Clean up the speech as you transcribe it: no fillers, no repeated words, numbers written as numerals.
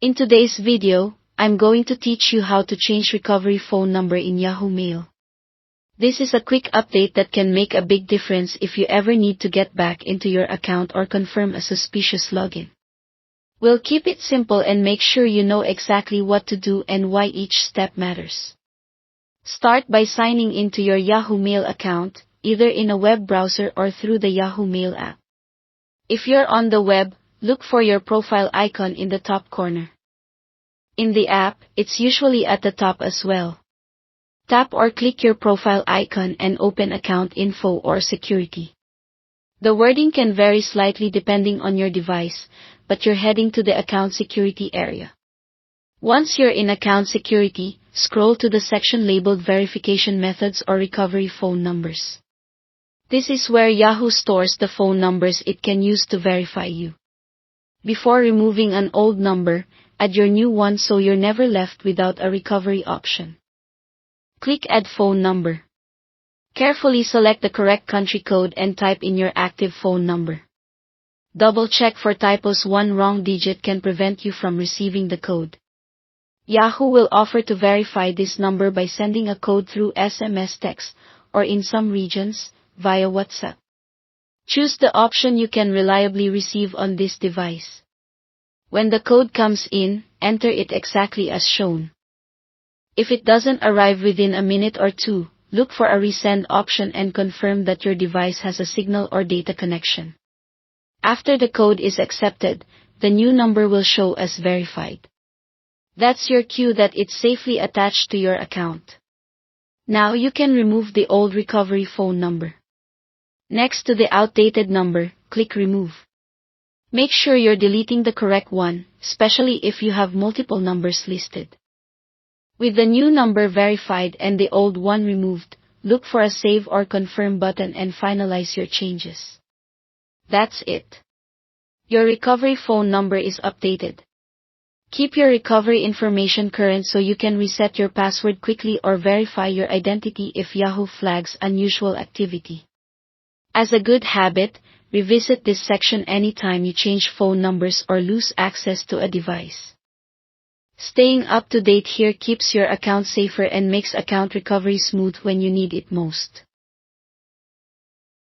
In today's video, I'm going to teach you how to change recovery phone number in Yahoo Mail. This is a quick update that can make a big difference if you ever need to get back into your account or confirm a suspicious login. We'll keep it simple and make sure you know exactly what to do and why each step matters. Start by signing into your Yahoo Mail account, either in a web browser or through the Yahoo Mail app. If you're on the web, look for your profile icon in the top corner. In the app, it's usually at the top as well. Tap or click your profile icon and open Account Info or Security. The wording can vary slightly depending on your device, but you're heading to the Account Security area. Once you're in Account Security, scroll to the section labeled Verification Methods or Recovery Phone Numbers. This is where Yahoo stores the phone numbers it can use to verify you. Before removing an old number, add your new one so you're never left without a recovery option. Click Add Phone Number. Carefully select the correct country code and type in your active phone number. Double check for typos. One wrong digit can prevent you from receiving the code. Yahoo will offer to verify this number by sending a code through SMS text, or in some regions, via WhatsApp. Choose the option you can reliably receive on this device. When the code comes in, enter it exactly as shown. If it doesn't arrive within a minute or two, look for a resend option and confirm that your device has a signal or data connection. After the code is accepted, the new number will show as verified. That's your cue that it's safely attached to your account. Now you can remove the old recovery phone number. Next to the outdated number, click Remove. Make sure you're deleting the correct one, especially if you have multiple numbers listed. With the new number verified and the old one removed, look for a Save or Confirm button and finalize your changes. That's it. Your recovery phone number is updated. Keep your recovery information current so you can reset your password quickly or verify your identity if Yahoo flags unusual activity. As a good habit, revisit this section anytime you change phone numbers or lose access to a device. Staying up to date here keeps your account safer and makes account recovery smooth when you need it most.